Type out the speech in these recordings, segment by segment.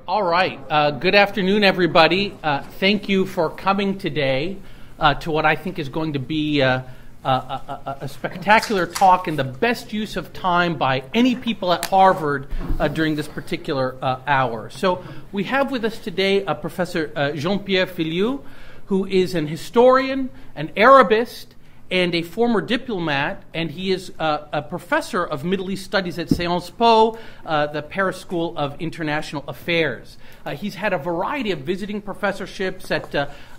All right. Good afternoon, everybody. Thank you for coming today to what I think is going to be a spectacular talk and the best use of time by any people at Harvard during this particular hour. So we have with us today Professor Jean-Pierre Filiu, who is an historian, an Arabist, and a former diplomat, and he is a professor of Middle East Studies at Sciences Po, the Paris School of International Affairs. He's had a variety of visiting professorships at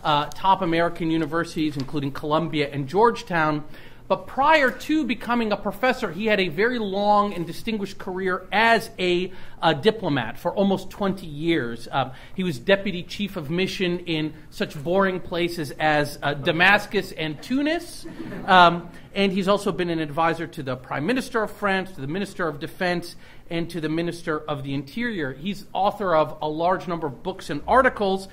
top American universities, including Columbia and Georgetown. But prior to becoming a professor, he had a very long and distinguished career as a diplomat for almost 20 years. He was deputy chief of mission in such boring places as Damascus and Tunis. And he's also been an advisor to the Prime Minister of France, to the Minister of Defense, and to the Minister of the Interior. He's author of a large number of books and articles,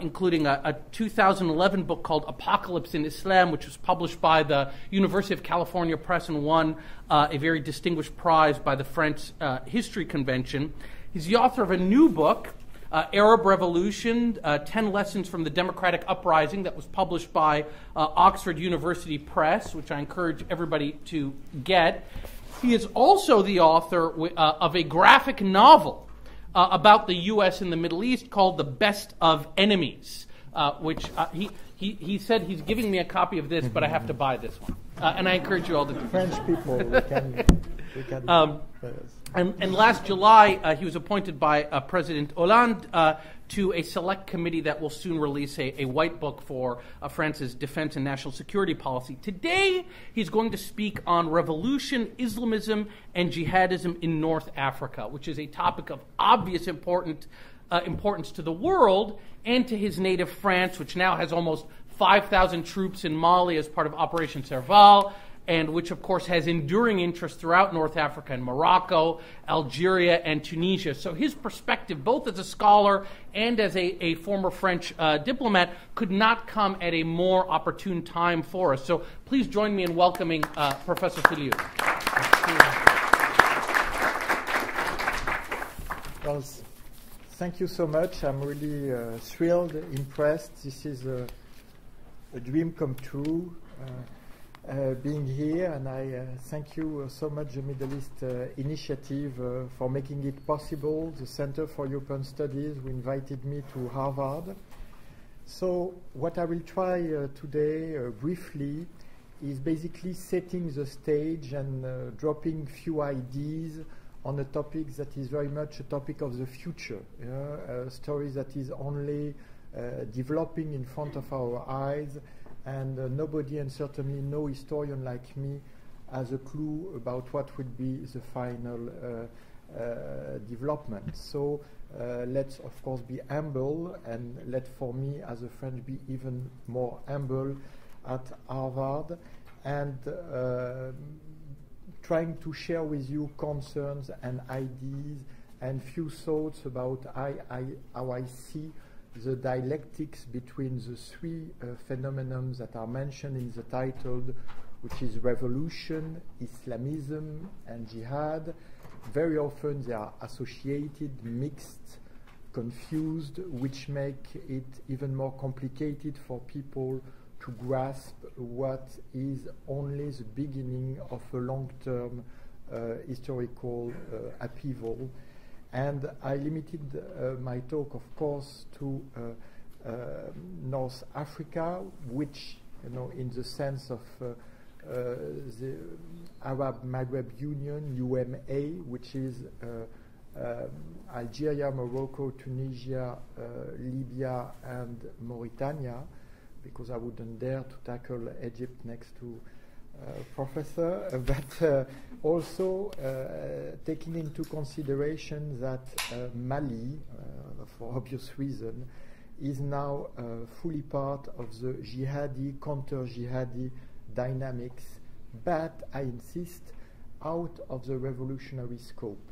including a 2011 book called Apocalypse in Islam, which was published by the University of California Press and won a very distinguished prize by the French History Convention. He's the author of a new book, Arab Revolution, 10 Lessons from the Democratic Uprising, that was published by Oxford University Press, which I encourage everybody to get. He is also the author of a graphic novel about the U.S. and the Middle East called The Best of Enemies, which he said he's giving me a copy of this, but I have to buy this one. And I encourage you all to do French people, we can and last July, he was appointed by President Hollande to a select committee that will soon release a white book for France's defense and national security policy. Today, he's going to speak on revolution, Islamism, and jihadism in North Africa, which is a topic of obvious importance to the world and to his native France, which now has almost 5,000 troops in Mali as part of Operation Serval, and which, of course, has enduring interest throughout North Africa and Morocco, Algeria, and Tunisia. So his perspective, both as a scholar and as a former French diplomat, could not come at a more opportune time for us. So please join me in welcoming Professor Filiu. Well, thank you so much. I'm really thrilled, impressed. This is a dream come true. Being here, and I thank you so much, the Middle East Initiative, for making it possible, the Center for European Studies, who invited me to Harvard. So what I will try today, briefly, is basically setting the stage and dropping few ideas on a topic that is very much a topic of the future, a story that is only developing in front of our eyes, and nobody, and certainly no historian like me, has a clue about what will be the final development. So let's, of course, be humble, and let, for me, as a French, be even more humble at Harvard, and trying to share with you concerns and ideas and few thoughts about how I see the dialectics between the three phenomena that are mentioned in the title, which is revolution, Islamism, and jihad. Very often they are associated, mixed, confused, which make it even more complicated for people to grasp what is only the beginning of a long-term historical upheaval. And I limited my talk, of course, to North Africa, which, in the sense of the Arab Maghreb Union, UMA, which is Algeria, Morocco, Tunisia, Libya, and Mauritania, because I wouldn't dare to tackle Egypt next to professor, but also taking into consideration that Mali, for obvious reason, is now fully part of the jihadi, counter-jihadi dynamics, but I insist, out of the revolutionary scope.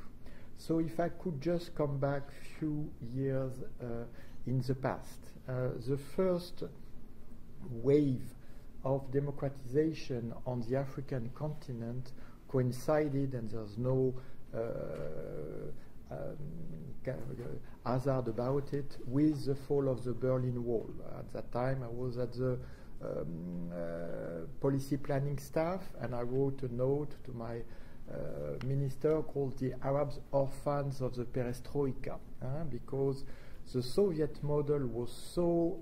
So if I could just come back few years in the past, the first wave of democratization on the African continent coincided, and there's no hazard about it, with the fall of the Berlin Wall. At that time, I was at the policy planning staff, and I wrote a note to my minister called the Arabs orphans of the perestroika, because the Soviet model was so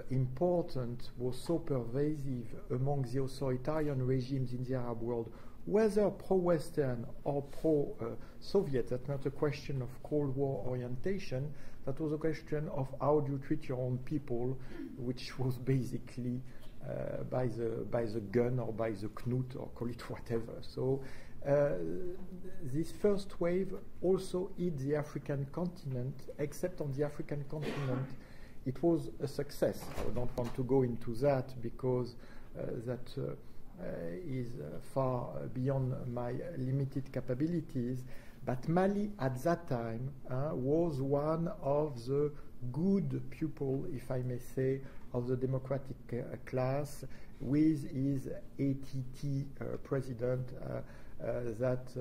important, was so pervasive among the authoritarian regimes in the Arab world, whether pro-Western or pro-Soviet. That's not a question of Cold War orientation. That was a question of how do you treat your own people, which was basically by the gun or by the knut, or call it whatever. So this first wave also hit the African continent, except on the African continent it was a success. I don't want to go into that because that is far beyond my limited capabilities. But Mali at that time was one of the good pupils, if I may say, of the democratic class, with his ATT president that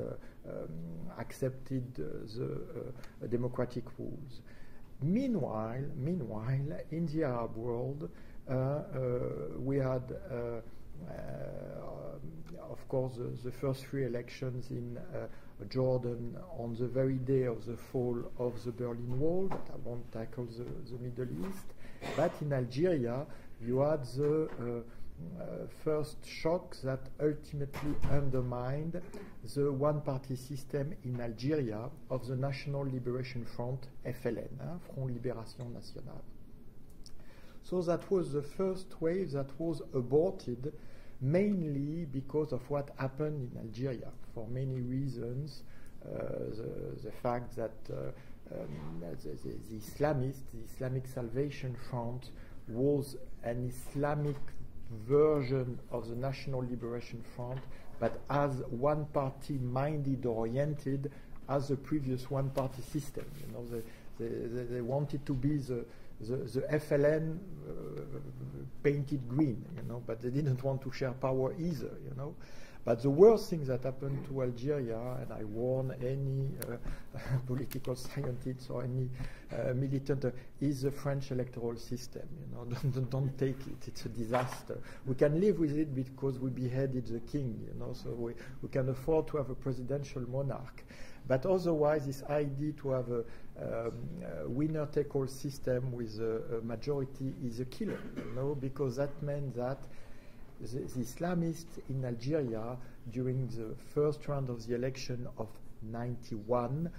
accepted the democratic rules. Meanwhile, in the Arab world, we had, of course, the first three elections in Jordan on the very day of the fall of the Berlin Wall, but I won't tackle the Middle East. But in Algeria, you had the first shock that ultimately undermined the one-party system in Algeria of the National Liberation Front, FLN, Front Libération Nationale. So that was the first wave that was aborted, mainly because of what happened in Algeria, for many reasons. The fact that the Islamists, the Islamic Salvation Front, was an Islamic version of the National Liberation Front, but as one-party minded, oriented, as the previous one-party system. You know, they wanted to be the FLN painted green, you know, but they didn't want to share power either, you know. But the worst thing that happened to Algeria, and I warn any political scientist or any militant, is the French electoral system. You know, don't take it; it's a disaster. We can live with it because we beheaded the king, you know, so we can afford to have a presidential monarch. But otherwise, this idea to have a winner-take-all system with a majority is a killer, you know, because that meant that the Islamists in Algeria, during the first round of the election of 91,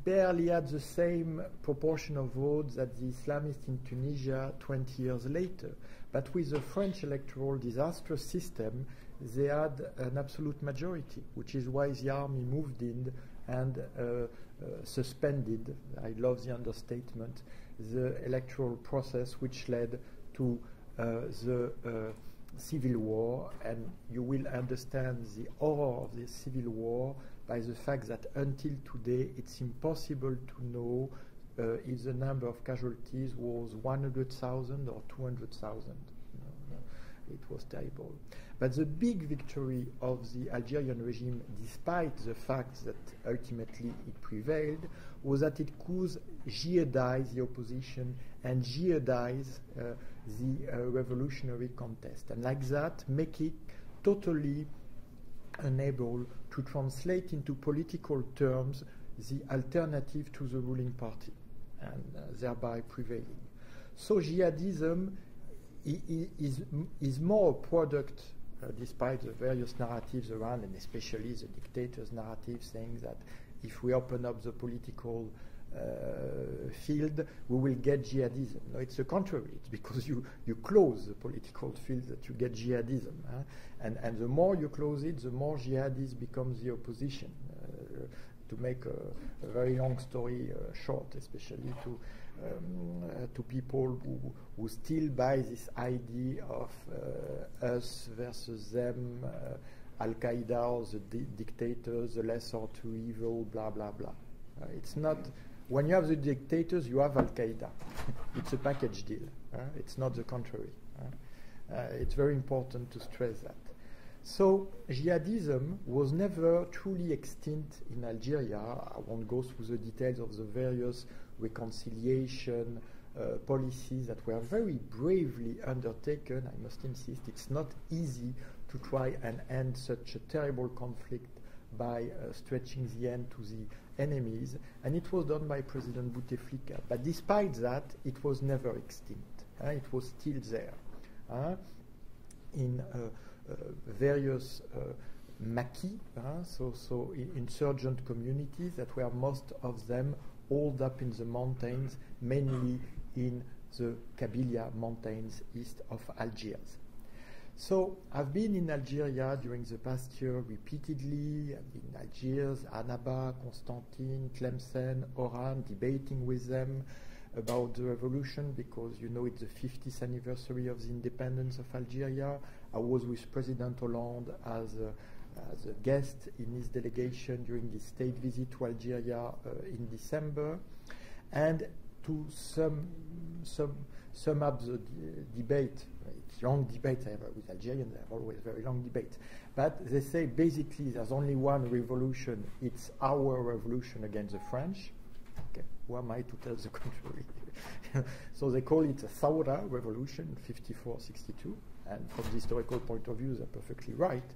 barely had the same proportion of votes that the Islamists in Tunisia 20 years later. But with the French electoral disastrous system, they had an absolute majority, which is why the army moved in and suspended, I love the understatement, the electoral process, which led to the civil war. And you will understand the horror of this civil war by the fact that until today it's impossible to know if the number of casualties was 100,000 or 200,000. It was terrible. But the big victory of the Algerian regime, despite the fact that ultimately it prevailed, was that it could jihadize the opposition and jihadize the revolutionary contest. And like that, make it totally unable to translate into political terms the alternative to the ruling party, and thereby prevailing. So jihadism is more a product, despite the various narratives around, and especially the dictators' narrative saying that if we open up the political field, we will get jihadism. No, it's the contrary. It's because you close the political field that you get jihadism. And the more you close it, the more jihadist becomes the opposition. To make a very long story short, especially to people who still buy this idea of us versus them, Al-Qaeda or the dictators, the lesser two evil, blah, blah, blah. It's not, when you have the dictators, you have Al-Qaeda. It's a package deal. It's not the contrary. It's very important to stress that. So jihadism was never truly extinct in Algeria. I won't go through the details of the various reconciliation policies that were very bravely undertaken. I must insist, it's not easy to try and end such a terrible conflict by stretching the end to the enemies, and it was done by President Bouteflika. But despite that, it was never extinct. It was still there. In various maquis, so insurgent communities that were most of them holed up in the mountains, mainly in the Kabylia mountains east of Algiers. So I've been in Algeria during the past year repeatedly. I've been in Algiers, Annaba, Constantine, Tlemcen, Oran, debating with them about the revolution, because you know it's the 50th anniversary of the independence of Algeria. I was with President Hollande as a guest in his delegation during his state visit to Algeria in December. And to sum up the debate, it's long debates I have with Algerians, they have always very long debates, but they say basically there's only one revolution, it's our revolution against the French. Okay, who am I to tell the contrary? So they call it a Thawra revolution, 54-62, and from the historical point of view they're perfectly right.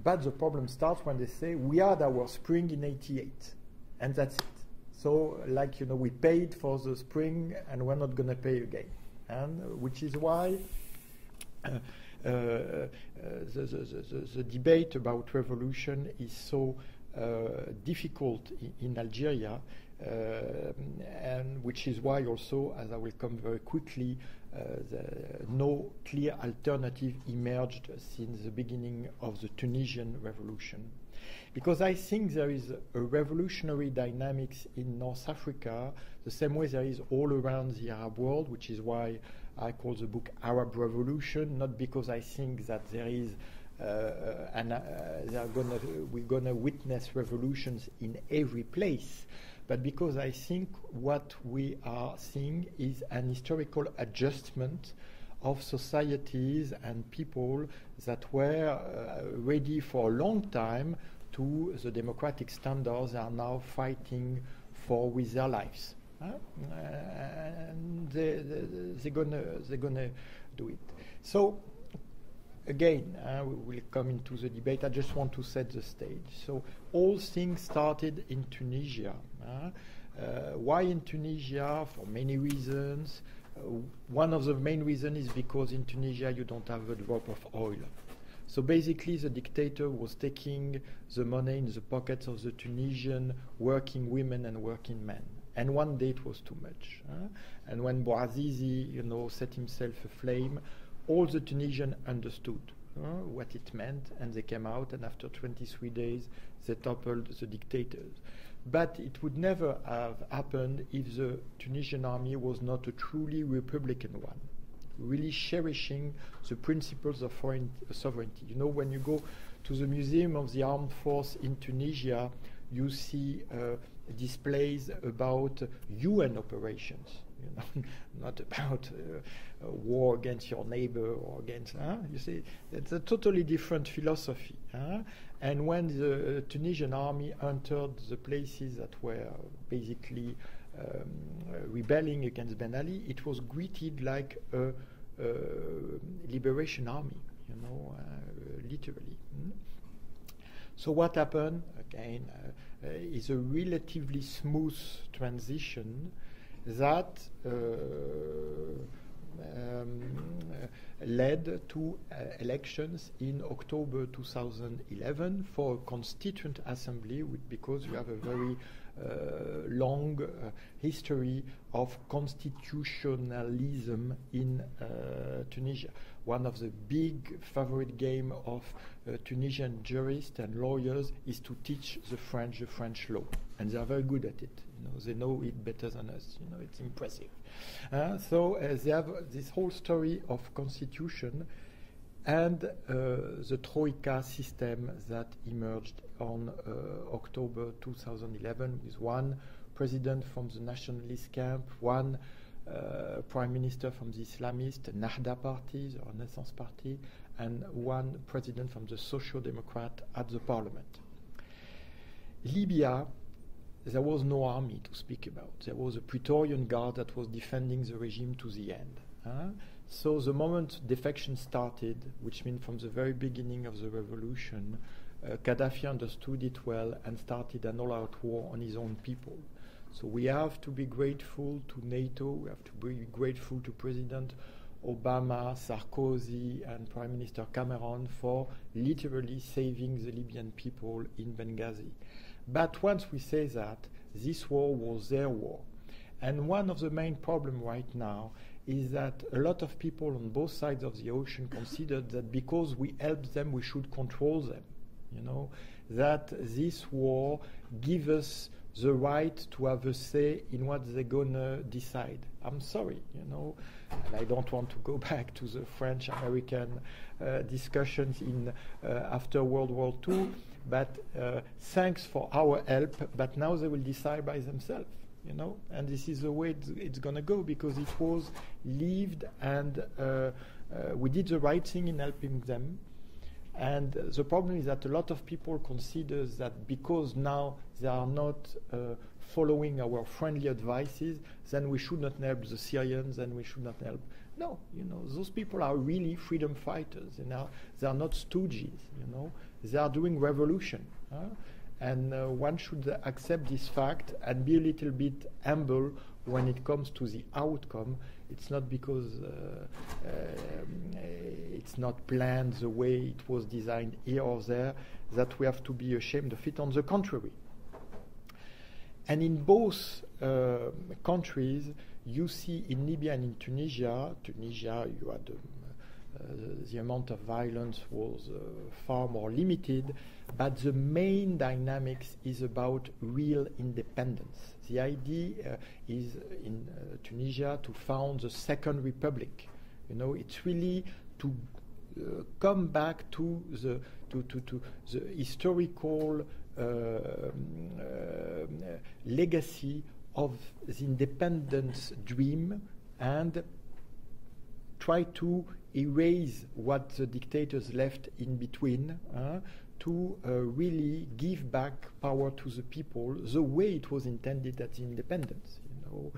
But the problem starts when they say we had our spring in 88, and that's it. So, like, you know, we paid for the spring and we're not going to pay again. And which is why the debate about revolution is so difficult in Algeria, and which is why also, as I will come very quickly, no clear alternative emerged since the beginning of the Tunisian revolution. Because I think there is a revolutionary dynamics in North Africa, the same way there is all around the Arab world, which is why I call the book Arab Revolution, not because I think that there is we're gonna witness revolutions in every place, but because I think what we are seeing is an historical adjustment of societies and people that were ready for a long time to the democratic standards they are now fighting for with their lives. And they're gonna do it. So again, we will come into the debate. I just want to set the stage. So all things started in Tunisia. Why in Tunisia? For many reasons. One of the main reasons is because in Tunisia you don't have a drop of oil. So basically the dictator was taking the money in the pockets of the Tunisian working women and working men. And one day it was too much. And when Bouazizi, set himself aflame, all the Tunisians understood what it meant, and they came out, and after 23 days they toppled the dictators. But it would never have happened if the Tunisian army was not a truly republican one, really cherishing the principles of foreign sovereignty. When you go to the Museum of the Armed Force in Tunisia, you see displays about UN operations, not about war against your neighbor or against, you see, it's a totally different philosophy. And when the Tunisian army entered the places that were basically rebelling against Ben Ali, it was greeted like a liberation army, literally. So what happened, again, is a relatively smooth transition that led to elections in October 2011 for a constituent assembly, because you have a very long history of constitutionalism in Tunisia. One of the big favorite game of Tunisian jurists and lawyers is to teach the French law, and they are very good at it. They know it better than us. It's impressive. So they have this whole story of constitution and the Troika system that emerged on October 2011 with one president from the nationalist camp, one prime minister from the Islamist Nahda party, the Renaissance party, and one president from the Social Democrat at the parliament. Libya, there was no army to speak about. There was a Praetorian Guard that was defending the regime to the end. So the moment defection started, which means from the very beginning of the revolution, Gaddafi understood it well and started an all-out war on his own people. So we have to be grateful to NATO, we have to be grateful to President Obama, Sarkozy, and Prime Minister Cameron for literally saving the Libyan people in Benghazi. But once we say that, this war was their war. And one of the main problems right now is that a lot of people on both sides of the ocean considered that because we helped them, we should control them. You know, that this war gives us the right to have a say in what they're gonna decide. I'm sorry, you know, and I don't want to go back to the French-American discussions in after World War II, but thanks for our help, but now they will decide by themselves, you know, and this is the way it's gonna go because it was lived and we did the right thing in helping them. And the problem is that a lot of people consider that because now they are not following our friendly advices, then we should not help the Syrians and we should not help. No, you know, those people are really freedom fighters. They are not stooges, you know. They are doing revolution. And one should accept this fact and be a little bit humble when it comes to the outcome. It's not because it's not planned the way it was designed here or there that we have to be ashamed of it. On the contrary. And in both countries, you see in Libya and in Tunisia, you had the amount of violence was far more limited, but the main dynamics is about real independence. The idea is in Tunisia to found the Second Republic. You know, it's really to come back to the historical legacy of the independence dream and try to erase what the dictators left in between to really give back power to the people the way it was intended at the independence. You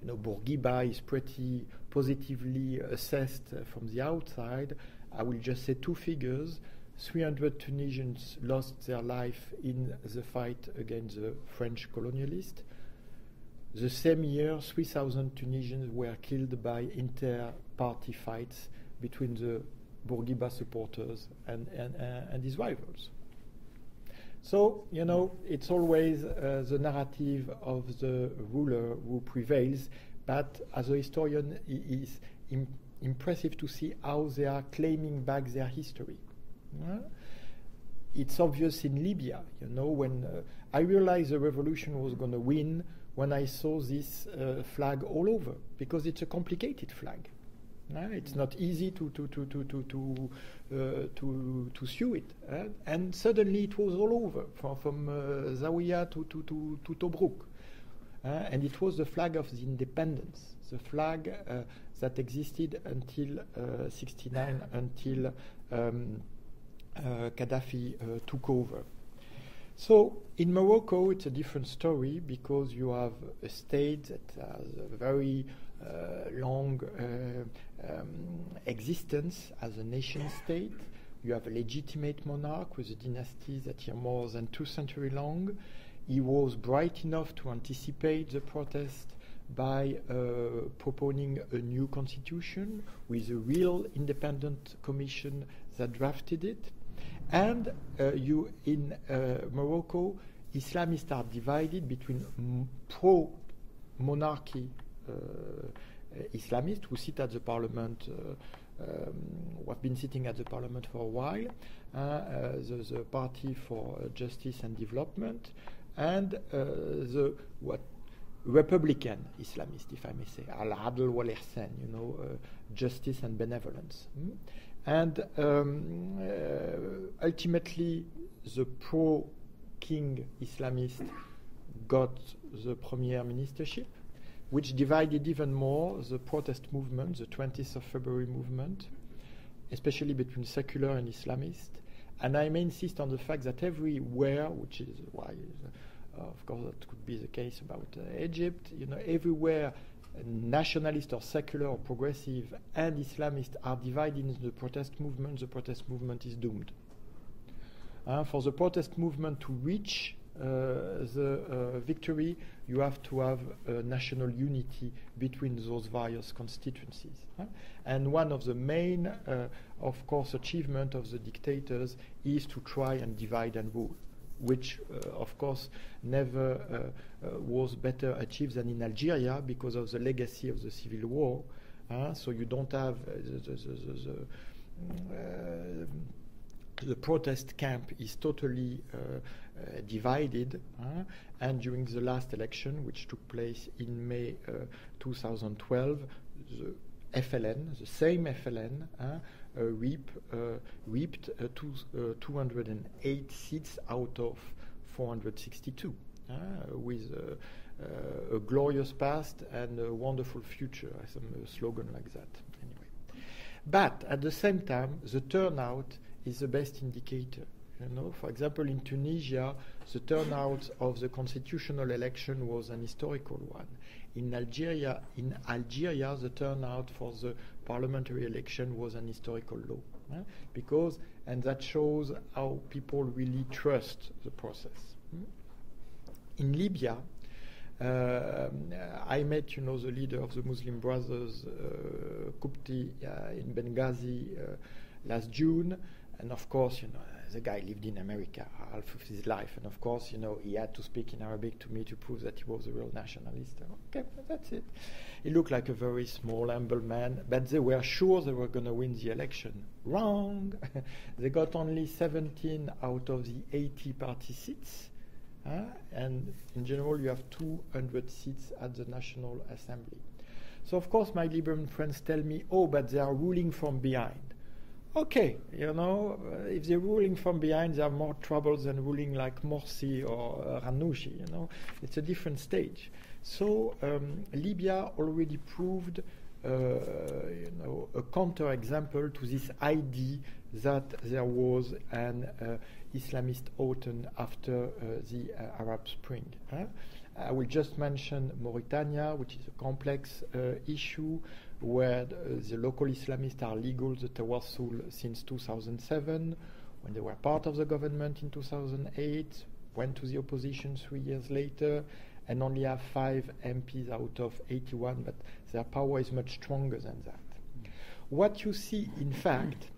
know, Bourguiba is pretty positively assessed from the outside. I will just say two figures. 300 Tunisians lost their life in the fight against the French colonialists. The same year, 3,000 Tunisians were killed by inter-party fights between the Bourguiba supporters and his rivals. So, you know, it's always the narrative of the ruler who prevails, but as a historian, it is impressive to see how they are claiming back their history. It's obvious in Libya, you know, when I realized the revolution was going to win when I saw this flag all over, because it's a complicated flag. It's not easy to sew it, and suddenly it was all over from Zawiya to Tobruk, and it was the flag of the independence, the flag that existed until '69, until Gaddafi took over. So in Morocco, it's a different story because you have a state that has a very long existence as a nation state. You have a legitimate monarch with a dynasty that is more than 2 centuries long. He was bright enough to anticipate the protest by proponing a new constitution with a real independent commission that drafted it. And you in Morocco, Islamists are divided between pro-monarchy Islamists who sit at the parliament, who have been sitting at the parliament for a while, the Party for Justice and Development, and the Republican Islamist, if I may say, Al-Adl wal-Ihsan, you know, justice and benevolence. And ultimately, the pro-king Islamist got the premier ministership. which divided even more the protest movement, the 20th of February movement, especially between secular and Islamist. And I may insist on the fact that everywhere, which is why, of course, that could be the case about Egypt, everywhere nationalist or secular or progressive and Islamist are divided in the protest movement is doomed. For the protest movement to reach the victory, you have to have national unity between those various constituencies. And one of the main, of course, achievement of the dictators is to try and divide and rule, which, of course, never was better achieved than in Algeria because of the legacy of the civil war. So you don't have the protest camp is totally divided, and during the last election, which took place in May 2012, the FLN, the same FLN, reaped 208 seats out of 462, with a glorious past and a wonderful future, some slogan like that. Anyway, but at the same time, the turnout is the best indicator. For example, in Tunisia, the turnout of the constitutional election was an historical one. In Algeria, the turnout for the parliamentary election was an historical low, because, and that shows how people really trust the process. In Libya, I met, the leader of the Muslim Brothers, Kupti, in Benghazi last June. And of course, the guy lived in America half of his life. And of course, he had to speak in Arabic to me to prove that he was a real nationalist. Okay, that's it. He looked like a very small, humble man, but they were sure they were going to win the election. Wrong. They got only 17 out of the 80 party seats. And in general, you have 200 seats at the National Assembly. So, of course, my Libyan friends tell me, oh, but they are ruling from behind. Okay, if they're ruling from behind, they have more troubles than ruling like Morsi or Ranouchi, It's a different stage. So Libya already proved, a counter-example to this idea that there was an Islamist autumn after the Arab Spring. I will just mention Mauritania, which is a complex issue, where the local Islamists are legal, the Tawassul, since 2007, when they were part of the government in 2008, went to the opposition 3 years later, and only have 5 MPs out of 81, but their power is much stronger than that. What you see, in fact,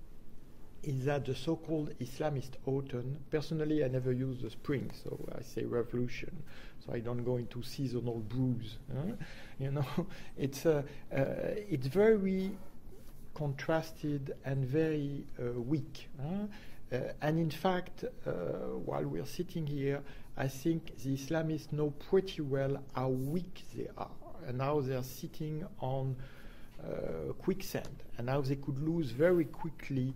is that the so-called Islamist autumn, personally I never use the spring, so I say revolution, so I don't go into seasonal brews. It's very contrasted and very weak. And in fact, while we're sitting here, I think the Islamists know pretty well how weak they are and how they're sitting on quicksand and how they could lose very quickly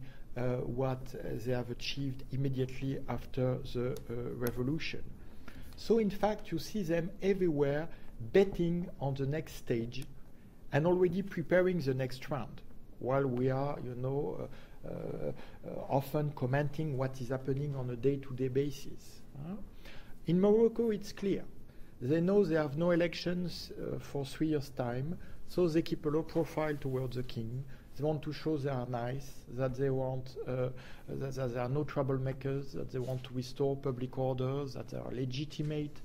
what they have achieved immediately after the revolution. So in fact, you see them everywhere betting on the next stage and already preparing the next round, while we are, often commenting what is happening on a day-to-day basis. In Morocco, it's clear. They know they have no elections for 3 years' time, so they keep a low profile towards the king. They want to show they are nice, that they want that there are no troublemakers, that they want to restore public orders, that they are a legitimate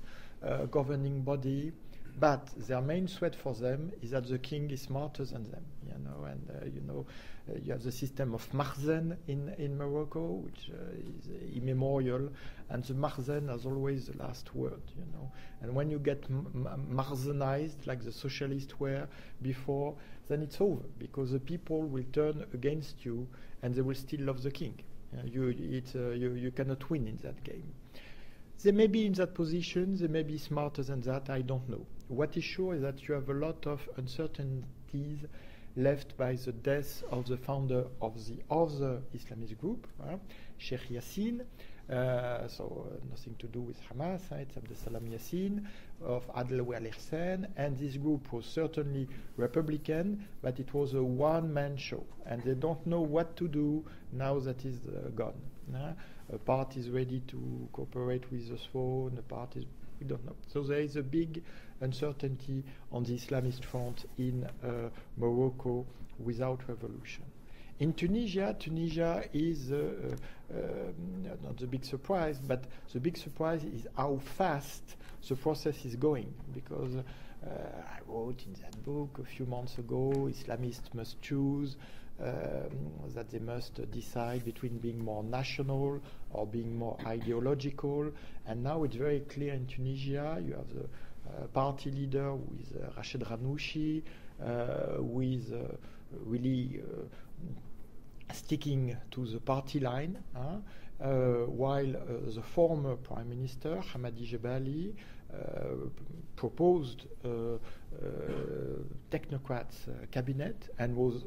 governing body. But their main threat for them is that the king is smarter than them, you have the system of Mazen in Morocco, which is immemorial, and the Mazen has always the last word, And when you get Mazenized, like the socialists were before, then it's over, because the people will turn against you, and they will still love the king. You cannot win in that game. They may be in that position, they may be smarter than that, I don't know. What is sure is that you have a lot of uncertainties left by the death of the founder of the other Islamist group, Sheikh Yassin, so nothing to do with Hamas, it's Abdeslam Yassin, of Adel Walersen, and this group was certainly Republican, but it was a one-man show, and they don't know what to do now that is gone. A part is ready to cooperate with the throne, a part is, we don't know. So there is a big uncertainty on the Islamist front in Morocco without revolution. In Tunisia is not the big surprise, but the big surprise is how fast the process is going. Because I wrote in that book a few months ago, Islamists must choose that they must decide between being more national or being more ideological. And now it's very clear in Tunisia. You have the party leader who is Rachid Ghannouchi, who is really sticking to the party line, while the former prime minister, Hamadi Jebali, proposed technocrats cabinet and was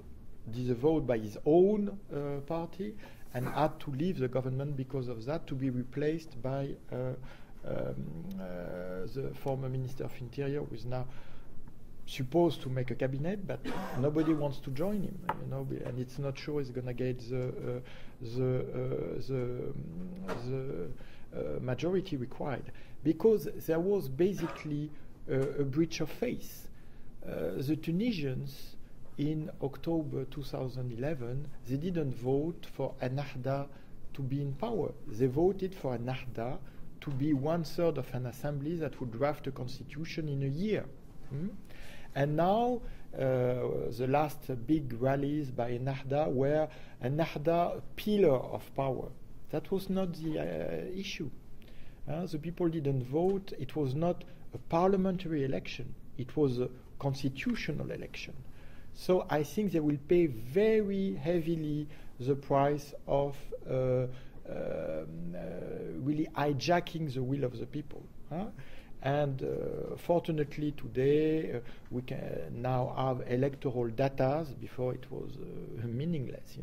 disavowed by his own party and had to leave the government because of that, to be replaced by the former Minister of Interior, who is now supposed to make a cabinet, but nobody wants to join him, and it's not sure he's going to get the majority required, because there was basically a breach of faith. The Tunisians in October 2011, they didn't vote for Ennahda to be in power. They voted for Ennahda to be 1/3 of an assembly that would draft a constitution in a year. And now the last big rallies by Ennahda were Ennahda a pillar of power. That was not the issue. The people didn't vote. It was not a parliamentary election. It was a constitutional election. So I think they will pay very heavily the price of really hijacking the will of the people. And fortunately today we can now have electoral data. Before it was meaningless,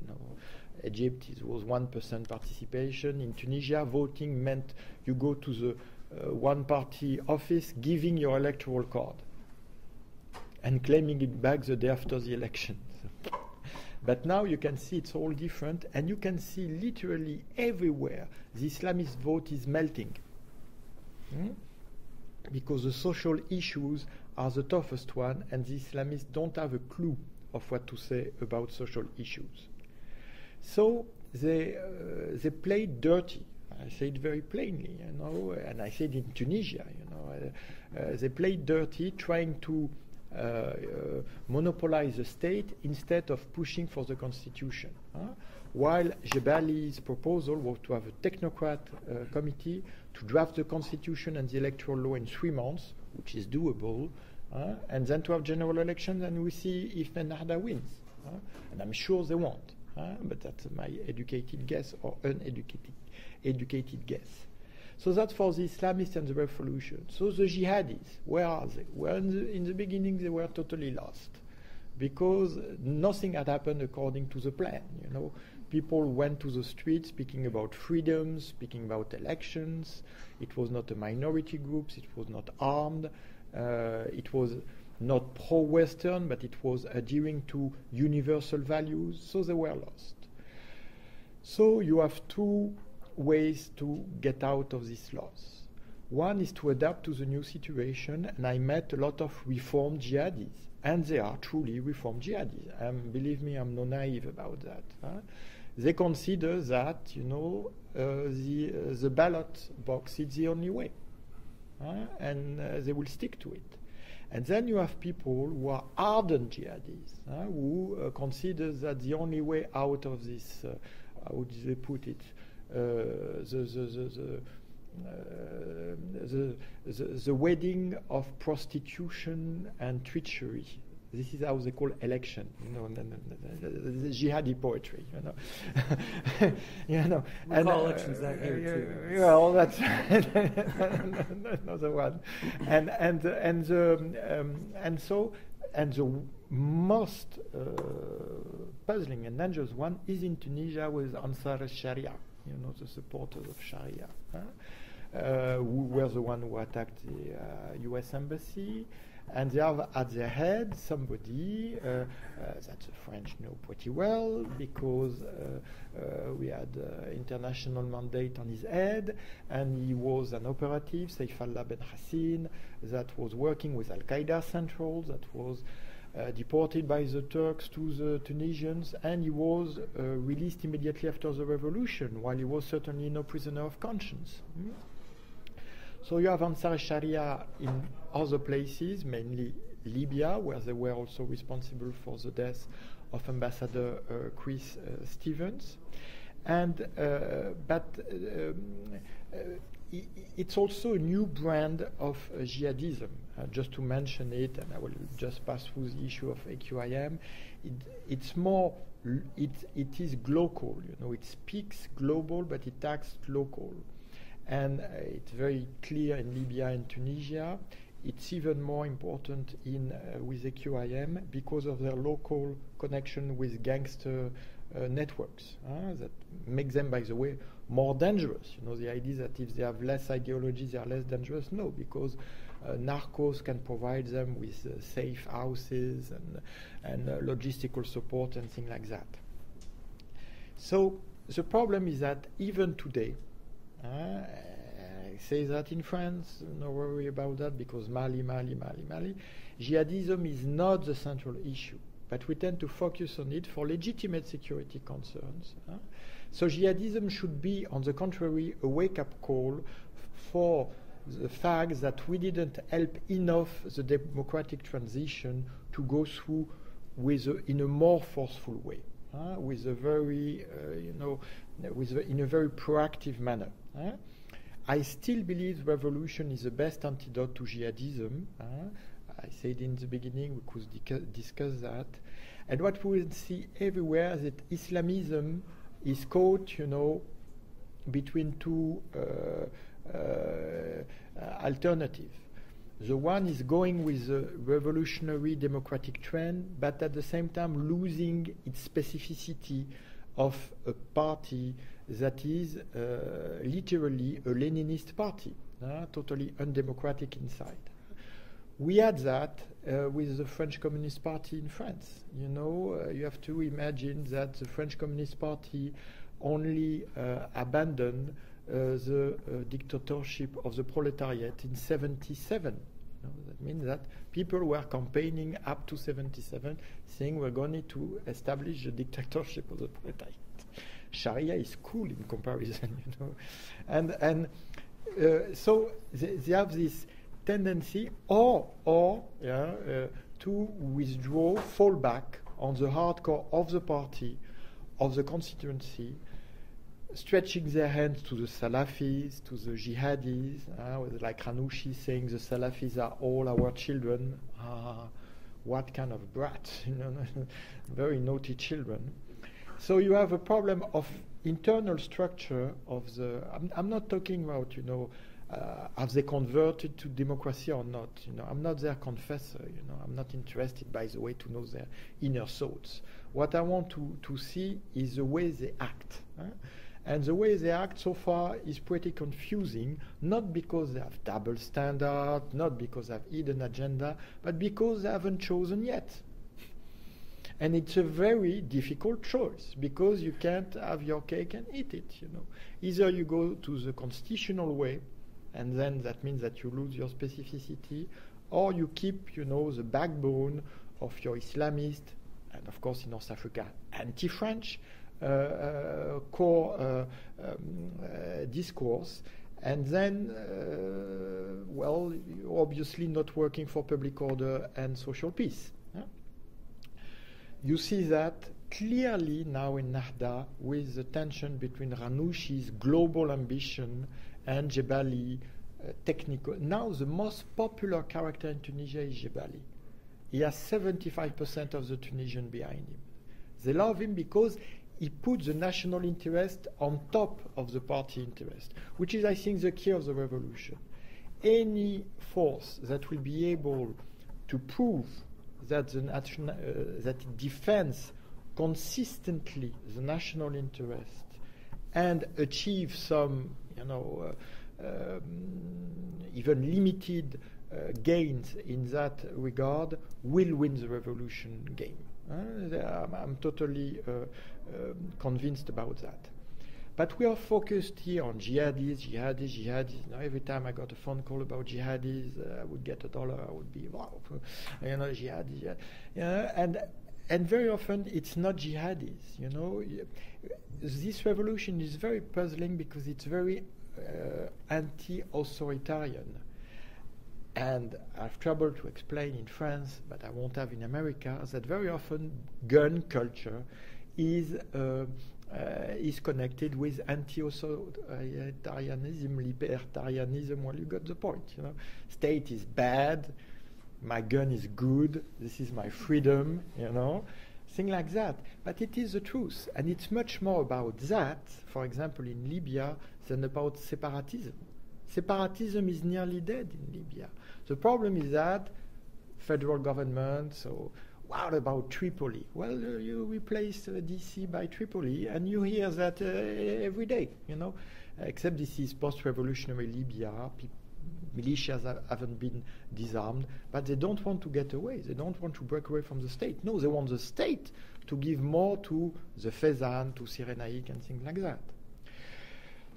Egypt was 1% participation. In Tunisia, voting meant you go to the one-party office giving your electoral card and claiming it back the day after the election. But now you can see it's all different, and you can see literally everywhere the Islamist vote is melting. Because the social issues are the toughest one, and the Islamists don't have a clue of what to say about social issues. So they played dirty. I say it very plainly, and I said in Tunisia, they played dirty, trying to monopolize the state instead of pushing for the constitution. While Jebali's proposal was to have a technocrat committee to draft the constitution and the electoral law in 3 months, which is doable, and then to have general elections, and we see if Ennahda wins. And I'm sure they won't, but that's my educated guess or uneducated guess. So that's for the Islamists and the revolution. So the jihadis, where are they? Well, in the beginning they were totally lost, because nothing had happened according to the plan. People went to the streets speaking about freedoms, speaking about elections. It was not a minority group. It was not armed. It was not pro-Western, but it was adhering to universal values. So they were lost. So you have 2 ways to get out of this loss. One is to adapt to the new situation, and I met a lot of reformed jihadis, and they are truly reformed jihadis. Believe me, I'm not naive about that. They consider that, the ballot box is the only way, and they will stick to it. And then you have people who are ardent jihadis, who consider that the only way out of this, how do they put it, the wedding of prostitution and treachery. This is how they call election, the jihadi poetry, We call elections that here too. Well, that's another one, and the most puzzling and dangerous one is in Tunisia with Ansar al-Sharia, the supporters of Sharia. who were the one who attacked the U.S. embassy. And they have at their head somebody that the French know pretty well, because we had international mandate on his head, and he was an operative, Saif Allah Ben Hassin, that was working with Al-Qaeda Central, that was deported by the Turks to the Tunisians, and he was released immediately after the revolution, while he was certainly no prisoner of conscience. So you have Ansar Sharia in other places, mainly Libya, where they were also responsible for the death of Ambassador Chris Stevens. And it's also a new brand of jihadism. Just to mention it, and I will just pass through the issue of AQIM. It's more. It is global. It speaks global, but it acts local. And it's very clear in Libya and Tunisia. It's even more important with AQIM because of their local connection with gangster networks that make them, by the way, more dangerous. The idea that if they have less ideology, they are less dangerous. No, because narcos can provide them with safe houses and logistical support and things like that. So the problem is that even today, I say that in France, no worry about that, because Mali. Jihadism is not the central issue, but we tend to focus on it for legitimate security concerns. So jihadism should be, on the contrary, a wake-up call for the fact that we didn't help enough the democratic transition to go through in a more forceful way, with a very, in a very proactive manner. I still believe revolution is the best antidote to jihadism. I said in the beginning we could discuss that. And what we will see everywhere is that Islamism is caught, between two alternatives. The one is going with the revolutionary democratic trend, but at the same time losing its specificity of a party that is literally a Leninist party, totally undemocratic inside. We had that with the French Communist Party in France. You have to imagine that the French Communist Party only abandoned the dictatorship of the proletariat in 1977. That means that people were campaigning up to 1977, saying we're going to establish the dictatorship of the proletariat. Sharia is cool in comparison, and so they have this tendency, to withdraw, fall back on the hardcore of the party, of the constituency, stretching their hands to the Salafis, to the Jihadis, like Ranouchi saying the Salafis are all our children. What kind of brats, very naughty children. So you have a problem of internal structure of the. I'm not talking about have they converted to democracy or not. I'm not their confessor. I'm not interested, by the way, to know their inner thoughts. What I want to see is the way they act. And the way they act so far is pretty confusing, not because they have double standard, not because they have hidden agenda, but because they haven't chosen yet. And it's a very difficult choice, because you can't have your cake and eat it. Either you go to the constitutional way, and then that means that you lose your specificity, or you keep, the backbone of your Islamist, and of course in North Africa, anti-French core discourse, and then, you're obviously not working for public order and social peace. You see that clearly now in Nahda with the tension between Ranouchi's global ambition and Jebali technical. Now the most popular character in Tunisia is Jebali. He has 75% of the Tunisian behind him. They love him because he puts the national interest on top of the party interest, which is, I think, the key of the revolution. Any force that will be able to prove that that it defends consistently the national interest and achieve some, even limited gains in that regard will win the revolution game. I'm totally convinced about that. But we are focused here on jihadis. Now, every time I got a phone call about jihadis, I would get $1. I would be, wow, jihadis. And very often it's not jihadis. This revolution is very puzzling because it's very anti-authoritarian. And I have trouble to explain in France, but I won't have in America, that very often gun culture is connected with anti-authoritarianism, libertarianism. Well, you got the point. State is bad, my gun is good, this is my freedom, thing like that. But it is the truth, and it's much more about that, for example, in Libya, than about separatism. Separatism is nearly dead in Libya. The problem is that federal government, so what about Tripoli? Well, you replace DC by Tripoli, and you hear that every day, except this is post-revolutionary Libya. Militias haven't been disarmed, but they don't want to get away. They don't want to break away from the state. No, they want the state to give more to the Fezzan, to Cyrenaic, and things like that.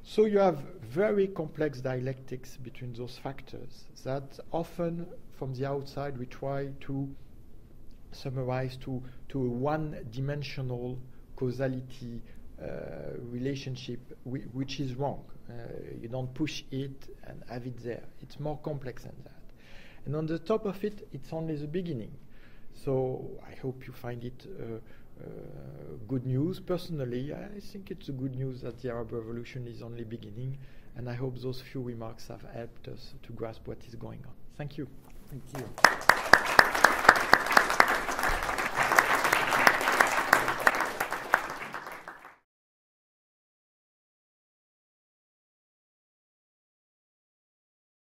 So you have very complex dialectics between those factors that often, from the outside, we try to summarize to a one-dimensional causality relationship, which is wrong. You don't push it and have it there. It's more complex than that. And on the top of it, it's only the beginning. So I hope you find it good news. Personally, I think it's a good news that the Arab Revolution is only beginning, and I hope those few remarks have helped us to grasp what is going on. Thank you. Thank you.